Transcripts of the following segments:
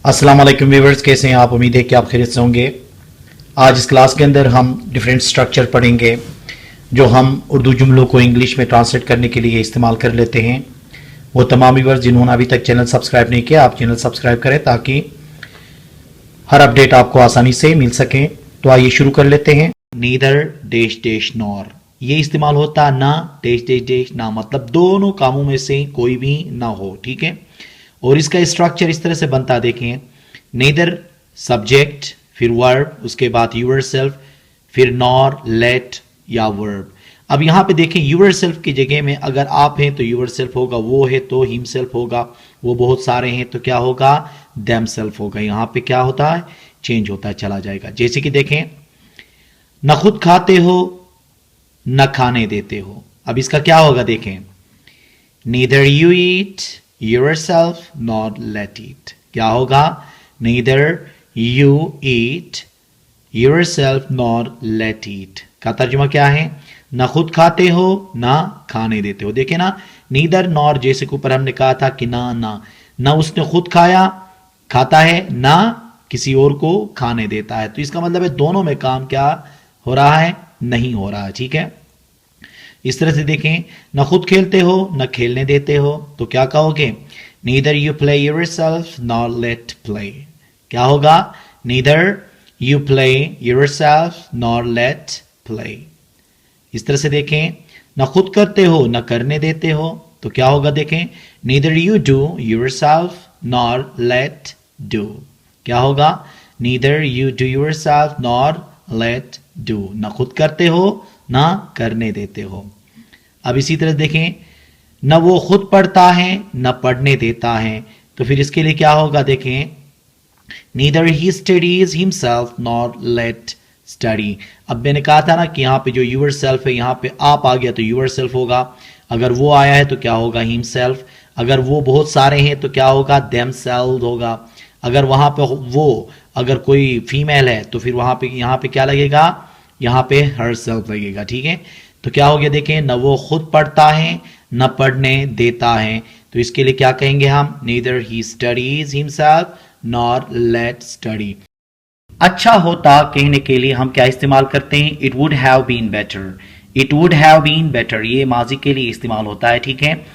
अस्सलाम वालेकुम व्यूअर्स, कैसे हैं आप? उम्मीद है कि आप खैरियत से होंगे। आज इस क्लास के अंदर हम डिफरेंट स्ट्रक्चर पढ़ेंगे जो हम उर्दू जुमलों को इंग्लिश में ट्रांसलेट करने के लिए इस्तेमाल कर लेते हैं। वो तमाम व्यूअर्स जिन्होंने अभी तक चैनल सब्सक्राइब नहीं किया, आप चैनल सब्सक्राइब करें ताकि हर अपडेट आपको आसानी से मिल सके। तो आइए शुरू कर लेते हैं। नीदर डैश डैश नॉर, ये इस्तेमाल होता ना डैश डैश डैश ना, मतलब दोनों कामों में से कोई भी ना हो, ठीक है। और इसका स्ट्रक्चर इस तरह से बनता, देखें, नेदर सब्जेक्ट, फिर वर्ब, उसके बाद यूरसेल्फ, फिर नॉर, लेट या वर्ब। अब यहां पे देखें, यूरसेल्फ की जगह में अगर आप हैं तो यूरसेल्फ होगा, वो है तो हिमसेल्फ होगा, वो बहुत सारे हैं तो क्या होगा, देमसेल्फ होगा। यहां पे क्या होता है, चेंज होता है, चला जाएगा। जैसे कि देखें, न खुद खाते हो न खाने देते हो। अब इसका क्या होगा, देखें, neither you eat yourself nor let eat। क्या होगा, neither you eat yourself nor let eat का तर्जुमा क्या है, ना खुद खाते हो ना खाने देते हो। देखे ना, neither nor जैसे के ऊपर हमने कहा था कि ना उसने खुद खाया खाता है, ना किसी और को खाने देता है। तो इसका मतलब है दोनों में काम क्या हो रहा है, नहीं हो रहा है, ठीक है। इस तरह से देखें, न खुद खेलते हो न खेलने देते हो, तो क्या कहोगे, neither you play yourself nor let play. क्या होगा, neither you play yourself nor let play. इस तरह से देखें, न खुद करते हो न करने देते हो, तो क्या होगा, देखें, neither you do yourself nor let do. क्या होगा, neither you do yourself nor let do, न खुद करते हो ना करने देते हो। अब इसी तरह देखें, न वो खुद पढ़ता है न पढ़ने देता है, तो फिर इसके लिए क्या होगा, देखें, neither he studies himself nor let study. अब मैंने कहा था ना कि यहाँ पे जो यूर सेल्फ है, यहाँ पे आप आ गया तो यूर सेल्फ होगा, अगर वो आया है तो क्या होगा, हिमसेल्फ, अगर वो बहुत सारे हैं तो क्या होगा, देम सेल्फ होगा, अगर वहां पे वो अगर कोई फीमेल है तो फिर वहां पे यहाँ पे क्या लगेगा, यहाँ पे हर सेल्फ लगेगा, ठीक है। तो क्या हो गया, देखें, न वो खुद पढ़ता है न पढ़ने देता है, तो इसके लिए क्या कहेंगे हम, neither he studies himself nor let study. अच्छा होता कहने के लिए हम क्या इस्तेमाल करते हैं, it would have been better. It would have been better ये माजी के लिए इस्तेमाल होता है, ठीक है।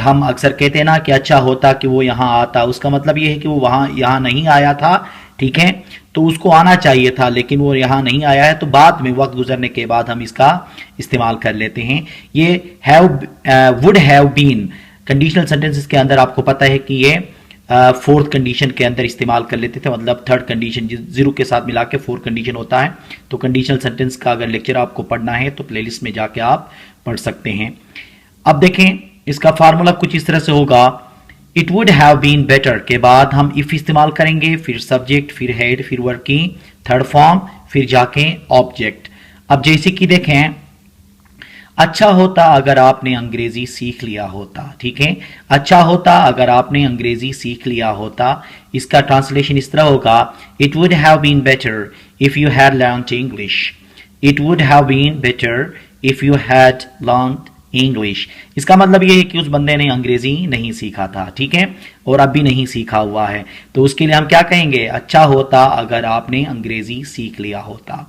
हम अक्सर कहते हैं ना कि अच्छा होता कि वो यहाँ आता, उसका मतलब ये है कि वो वहां यहाँ नहीं आया था, ठीक है, तो उसको आना चाहिए था लेकिन वो यहाँ नहीं आया है, तो बाद में वक्त गुजरने के बाद हम इसका इस्तेमाल कर लेते हैं। ये have, would have been conditional sentences के अंदर आपको पता है कि ये फोर्थ कंडीशन के अंदर इस्तेमाल कर लेते थे, मतलब थर्ड कंडीशन जीरो के साथ मिला के फोर्थ कंडीशन होता है। तो कंडीशनल सेंटेंस का अगर लेक्चर आपको पढ़ना है तो प्लेलिस्ट में जाके आप पढ़ सकते हैं। अब देखें, इसका फार्मूला कुछ इस तरह से होगा, it would have been better के बाद हम इफ इस्तेमाल करेंगे, फिर सब्जेक्ट, फिर हेड, फिर वर्ब की थर्ड फॉर्म, फिर जाके ऑब्जेक्ट। अब जैसे कि देखें, अच्छा होता अगर आपने अंग्रेजी सीख लिया होता, ठीक है, अच्छा होता अगर आपने अंग्रेजी सीख लिया होता। इसका ट्रांसलेशन इस तरह होगा, it would have been better if you had learned English. It would have been better if you had learned English. इसका मतलब यह है कि उस बंदे ने अंग्रेजी नहीं सीखा था, ठीक है, और अब भी नहीं सीखा हुआ है, तो उसके लिए हम क्या कहेंगे, अच्छा होता अगर आपने अंग्रेजी सीख लिया होता।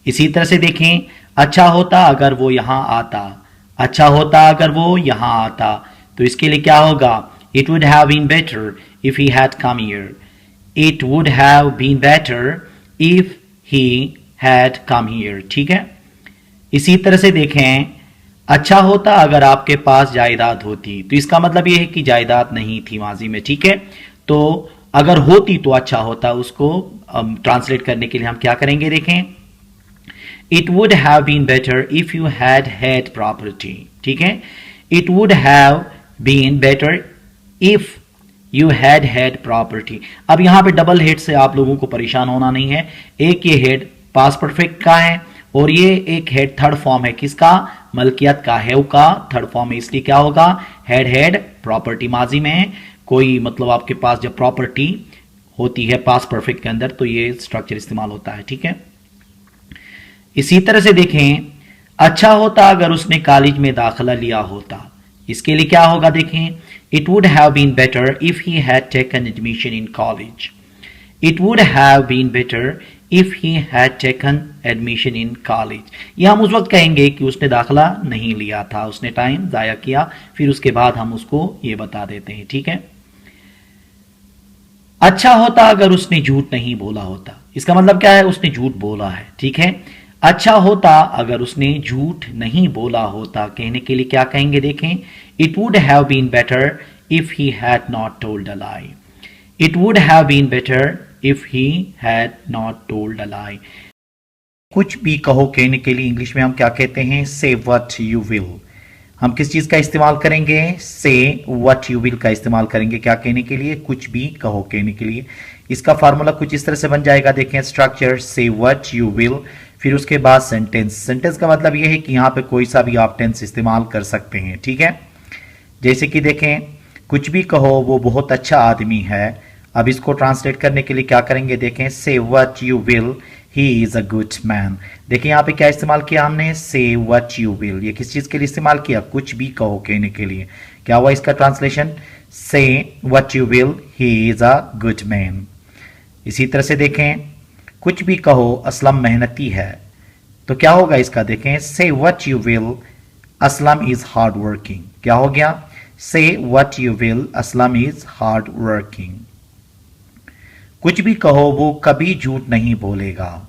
इसी तरह से देखें, अच्छा होता अगर वो यहां आता, अच्छा होता अगर वो यहां आता, तो इसके लिए क्या होगा, it would have been better if he had come here. It would have been better if he had come here, ठीक है। इसी तरह से देखें, अच्छा होता अगर आपके पास जायदाद होती, तो इसका मतलब यह है कि जायदाद नहीं थी माजी में, ठीक है, तो अगर होती तो अच्छा होता, उसको ट्रांसलेट करने के लिए हम क्या करेंगे, देखें, it would have been better if you had had property, ठीक है। It would have been better if you had had property. अब यहां पे डबल हेड से आप लोगों को परेशान होना नहीं है, एक ये हेड पास्ट परफेक्ट का है और ये एक हेड थर्ड फॉर्म है, किसका, मलकियत का, हैव का थर्ड फॉर्म है, इसलिए क्या होगा, हैड हैड प्रॉपर्टी। माजी में कोई मतलब आपके पास जब प्रॉपर्टी होती है पास्ट परफेक्ट के अंदर तो ये स्ट्रक्चर इस्तेमाल होता है, ठीक है। इसी तरह से देखें, अच्छा होता अगर उसने कॉलेज में दाखिला लिया होता, इसके लिए क्या होगा, देखें, It would have been better if he had taken admission in college. It would have been better if he had taken admission in college. ये हम उस वक्त कहेंगे कि उसने दाखिला नहीं लिया था, उसने टाइम ज़ाया किया, फिर उसके बाद हम उसको ये बता देते हैं, ठीक है। अच्छा होता अगर उसने झूठ नहीं बोला होता, इसका मतलब क्या है, उसने झूठ बोला है, ठीक है। अच्छा होता अगर उसने झूठ नहीं बोला होता कहने के लिए क्या कहेंगे, देखें, it would have been better if he had not told a lie. It would have been better if he had not told a lie. कुछ भी कहो कहने के लिए इंग्लिश में हम क्या कहते हैं, से व्हाट यू विल। हम किस चीज का इस्तेमाल करेंगे, से व्हाट यू विल का इस्तेमाल करेंगे, क्या कहने के लिए, कुछ भी कहो कहने के लिए। इसका फार्मूला कुछ इस तरह से बन जाएगा, देखें, स्ट्रक्चर से व्हाट यू विल, फिर उसके बाद सेंटेंस। सेंटेंस का मतलब यह है कि यहां पे कोई सा भी आप टेंस इस्तेमाल कर सकते हैं, ठीक है। जैसे कि देखें, कुछ भी कहो वो बहुत अच्छा आदमी है। अब इसको ट्रांसलेट करने के लिए क्या करेंगे, देखें, say what you will he is a good man. देखिए यहाँ पे क्या इस्तेमाल किया हमने, से व्हाट यू विल। ये किस चीज के लिए इस्तेमाल किया, कुछ भी कहो कहने के लिए। क्या हुआ इसका ट्रांसलेशन, से what you will he is a good man. इसी तरह से देखें, कुछ भी कहो असलम मेहनती है, तो क्या होगा इसका, देखें, say what you will Aslam is hard working. क्या हो गया, से what you will Aslam is hard working. कुछ भी कहो वो कभी झूठ नहीं बोलेगा।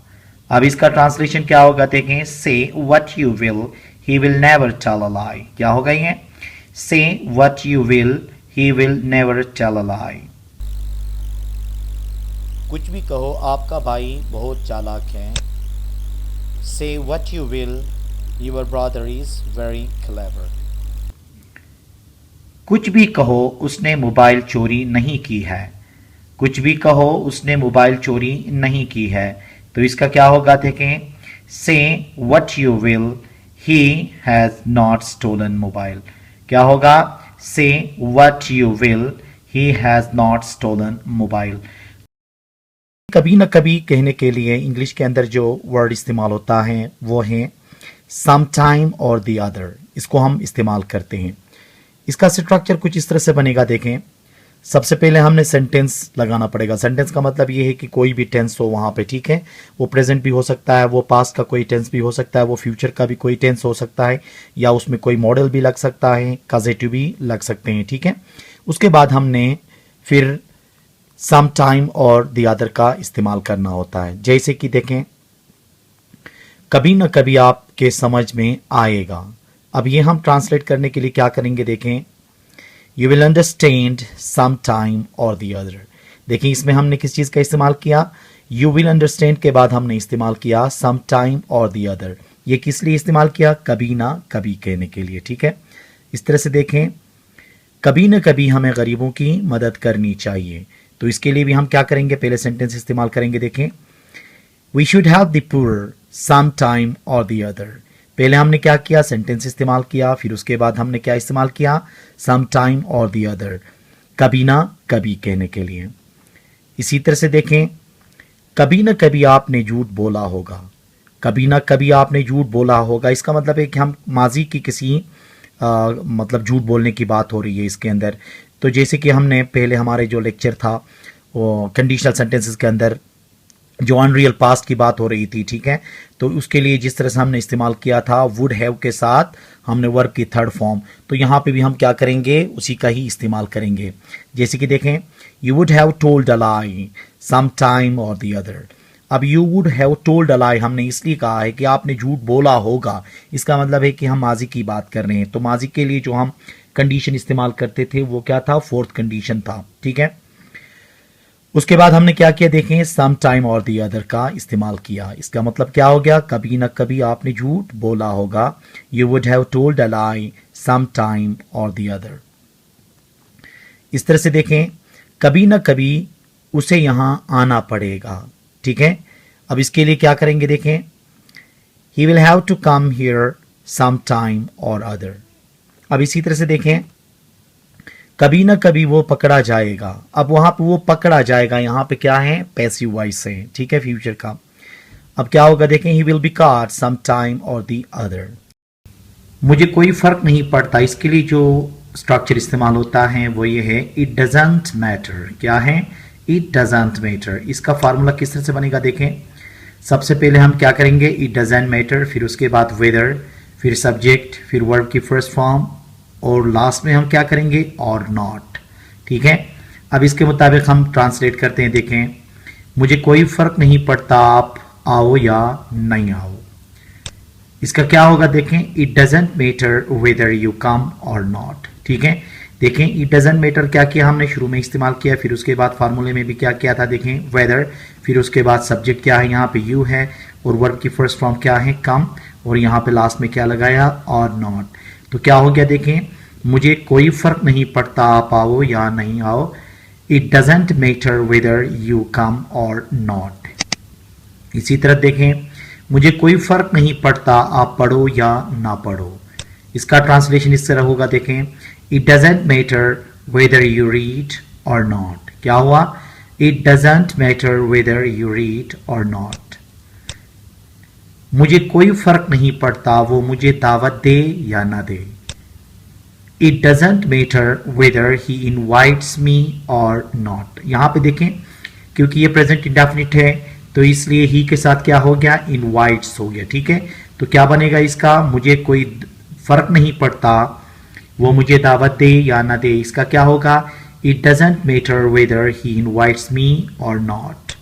अब इसका ट्रांसलेशन क्या होगा, देखें, say what you will he will never tell a lie. क्या होगा ये, say what you will he will never tell a lie. कुछ भी कहो आपका भाई बहुत चालाक है। Say what you will your brother is very clever. कुछ भी कहो उसने मोबाइल चोरी नहीं की है। कुछ भी कहो उसने मोबाइल चोरी नहीं की है, तो इसका क्या होगा, देखें, say what you will he has not stolen mobile. क्या होगा, say what you will he has not stolen mobile. कभी ना कभी कहने के लिए इंग्लिश के अंदर जो वर्ड इस्तेमाल होता है वो है सम टाइम और द अदर। इसको हम इस्तेमाल करते हैं। इसका स्ट्रक्चर कुछ इस तरह से बनेगा, देखें, सबसे पहले हमने सेंटेंस लगाना पड़ेगा। सेंटेंस का मतलब ये है कि कोई भी टेंस हो वहां पे, ठीक है, वो प्रेजेंट भी हो सकता है, वो पास्ट का कोई टेंस भी हो सकता है, वो फ्यूचर का भी कोई टेंस हो सकता है, या उसमें कोई मॉडल भी लग सकता है, काजेटिव भी लग सकते हैं, ठीक है। उसके बाद हमने फिर सम टाइम और द अदर का इस्तेमाल करना होता है। जैसे कि देखें, कभी ना कभी आपके समझ में आएगा। अब ये हम ट्रांसलेट करने के लिए क्या करेंगे, देखें, You will understand sometime or the other। देखिए इसमें हमने किस चीज का इस्तेमाल किया, You will understand के बाद हमने इस्तेमाल किया sometime or the other। ये किस लिए इस्तेमाल किया, कभी ना कभी कहने के लिए, ठीक है। इस तरह से देखें, कभी ना कभी हमें गरीबों की मदद करनी चाहिए, तो इसके लिए भी हम क्या करेंगे, पहले सेंटेंस इस्तेमाल करेंगे। देखें, We should help the poor sometime or the other। पहले हमने क्या किया, सेंटेंस इस्तेमाल किया, फिर उसके बाद हमने क्या इस्तेमाल किया, सम टाइम और द अदर, कभी ना कभी कहने के लिए। इसी तरह से देखें, कभी ना कभी आपने झूठ बोला होगा। कभी ना कभी आपने झूठ बोला होगा, इसका मतलब है कि हम माजी की किसी मतलब झूठ बोलने की बात हो रही है इसके अंदर। तो जैसे कि हमने पहले हमारे जो लेक्चर था वो कंडीशनल सेंटेंसेस के अंदर जो अनरियल पास्ट की बात हो रही थी, ठीक है, तो उसके लिए जिस तरह से हमने इस्तेमाल किया था वुड हैव के साथ हमने वर्ब की थर्ड फॉर्म, तो यहाँ पे भी हम क्या करेंगे, उसी का ही इस्तेमाल करेंगे। जैसे कि देखें, you would have told a lie some time और द अदर। अब you would have told a lie हमने इसलिए कहा है कि आपने झूठ बोला होगा, इसका मतलब है कि हम माजी की बात कर रहे हैं। तो माजी के लिए जो हम कंडीशन इस्तेमाल करते थे वो क्या था, फोर्थ कंडीशन था, ठीक है। उसके बाद हमने क्या किया, देखें, सम टाइम और दी अदर का इस्तेमाल किया। इसका मतलब क्या हो गया, कभी ना कभी आपने झूठ बोला होगा। You would have told a lie some time or the other. इस तरह से देखें, कभी ना कभी उसे यहां आना पड़ेगा, ठीक है। अब इसके लिए क्या करेंगे, देखें, he will have to come here some time or other. अब इसी तरह से देखें, कभी ना कभी वो पकड़ा जाएगा। अब वहां पे वो पकड़ा जाएगा, यहां पे क्या है, पैसिव वॉइस है, ठीक है, फ्यूचर का। अब क्या होगा, देखें, he will be caught some time और द अदर। मुझे कोई फर्क नहीं पड़ता, इसके लिए जो स्ट्रक्चर इस्तेमाल होता है वो ये है इट डजंट मैटर। क्या है? It doesn't matter. इसका फार्मूला किस तरह से बनेगा देखें। सबसे पहले हम क्या करेंगे, इट डजंट मैटर, फिर उसके बाद वेदर, फिर सब्जेक्ट, फिर वर्ब की फर्स्ट फॉर्म, और लास्ट में हम क्या करेंगे, और नॉट। ठीक है, अब इसके मुताबिक हम ट्रांसलेट करते हैं। देखें, मुझे कोई फर्क नहीं पड़ता आप आओ या नहीं आओ। इसका क्या होगा देखें, it doesn't matter whether you come और नॉट। ठीक है, देखें इट डजंट मैटर क्या किया हमने, शुरू में इस्तेमाल किया, फिर उसके बाद फार्मूले में भी क्या किया था देखें, वेदर, फिर उसके बाद सब्जेक्ट क्या है, यहाँ पे यू है, और वर्ब की फर्स्ट फॉर्म क्या है, कम, और यहाँ पे लास्ट में क्या लगाया, और नॉट। तो क्या हो गया देखें, मुझे कोई फर्क नहीं पड़ता आप आओ या नहीं आओ। It doesn't matter whether you come और नॉट। इसी तरह देखें, मुझे कोई फर्क नहीं पड़ता आप पढ़ो या ना पढ़ो। इसका ट्रांसलेशन इस तरह होगा देखें, it doesn't matter whether you read और नॉट। क्या हुआ, it doesn't matter whether you read और नॉट। मुझे कोई फर्क नहीं पड़ता वो मुझे दावत दे या ना दे। It doesn't matter whether he invites me और नॉट। यहां पे देखें, क्योंकि ये प्रेजेंट इंडेफिनिट है तो इसलिए ही के साथ क्या हो गया, इनवाइट्स हो गया। ठीक है, तो क्या बनेगा इसका, मुझे कोई फर्क नहीं पड़ता वो मुझे दावत दे या ना दे। इसका क्या होगा, it doesn't matter whether he invites me और नॉट।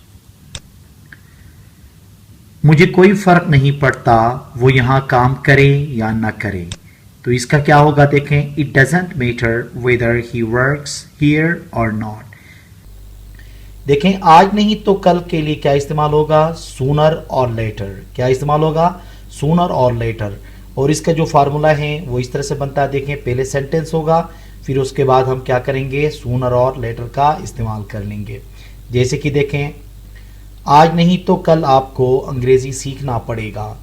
मुझे कोई फर्क नहीं पड़ता वो यहां काम करे या ना करे। तो इसका क्या होगा देखें, it doesn't matter whether he works here और नॉट। देखें, आज नहीं तो कल के लिए क्या इस्तेमाल होगा, सूनर और लेटर। क्या इस्तेमाल होगा, सूनर और लेटर। और इसका जो फार्मूला है वो इस तरह से बनता है। देखें, पहले सेंटेंस होगा, फिर उसके बाद हम क्या करेंगे, सूनर और लेटर का इस्तेमाल कर लेंगे। जैसे कि देखें, आज नहीं तो कल आपको अंग्रेजी सीखना पड़ेगा।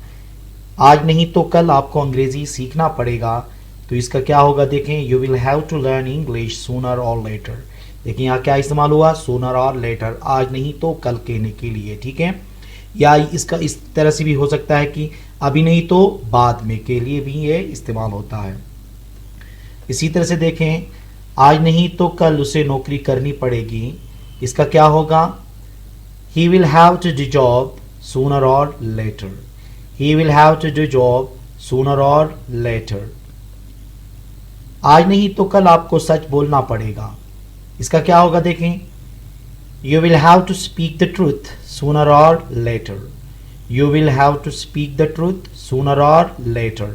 आज नहीं तो कल आपको अंग्रेजी सीखना पड़ेगा। तो इसका क्या होगा देखें, you will have to learn English sooner और लेटर। देखिए यहाँ क्या इस्तेमाल हुआ, सूनर और लेटर, आज नहीं तो कल कहने के लिए। ठीक है, या इसका इस तरह से भी हो सकता है कि अभी नहीं तो बाद में के लिए भी ये इस्तेमाल होता है। इसी तरह से देखें, आज नहीं तो कल उसे नौकरी करनी पड़ेगी। इसका क्या होगा, he will have to do job sooner और later. He will have to do job sooner और लेटर। आज नहीं तो कल आपको सच बोलना पड़ेगा। इसका क्या होगा देखें, you will have to speak the truth sooner और later. You will have to speak the truth sooner और लेटर।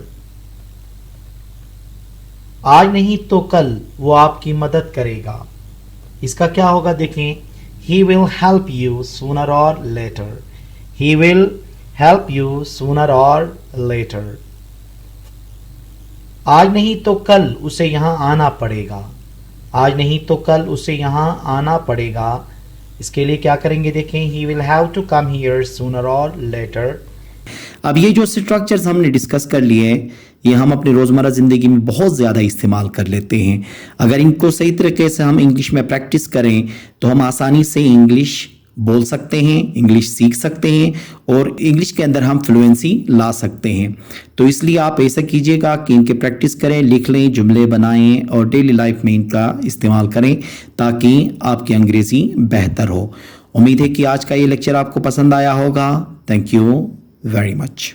आज नहीं तो कल वो आपकी मदद करेगा। इसका क्या होगा देखें, he will help you sooner और later. He will help you sooner और लेटर। आज नहीं तो कल उसे यहां आना पड़ेगा। आज नहीं तो कल उसे यहां आना पड़ेगा। इसके लिए क्या करेंगे देखें, he will have to come here sooner और लेटर। अब ये जो स्ट्रक्चर्स हमने डिस्कस कर लिए ये हम अपनी रोज़मर्रा ज़िंदगी में बहुत ज़्यादा इस्तेमाल कर लेते हैं। अगर इनको सही तरीके से हम इंग्लिश में प्रैक्टिस करें तो हम आसानी से इंग्लिश बोल सकते हैं, इंग्लिश सीख सकते हैं और इंग्लिश के अंदर हम फ्लुएंसी ला सकते हैं। तो इसलिए आप ऐसा कीजिएगा कि इनके प्रैक्टिस करें, लिख लें, जुमले बनाएं और डेली लाइफ में इनका इस्तेमाल करें ताकि आपकी अंग्रेज़ी बेहतर हो। उम्मीद है कि आज का ये लेक्चर आपको पसंद आया होगा। Thank you very much.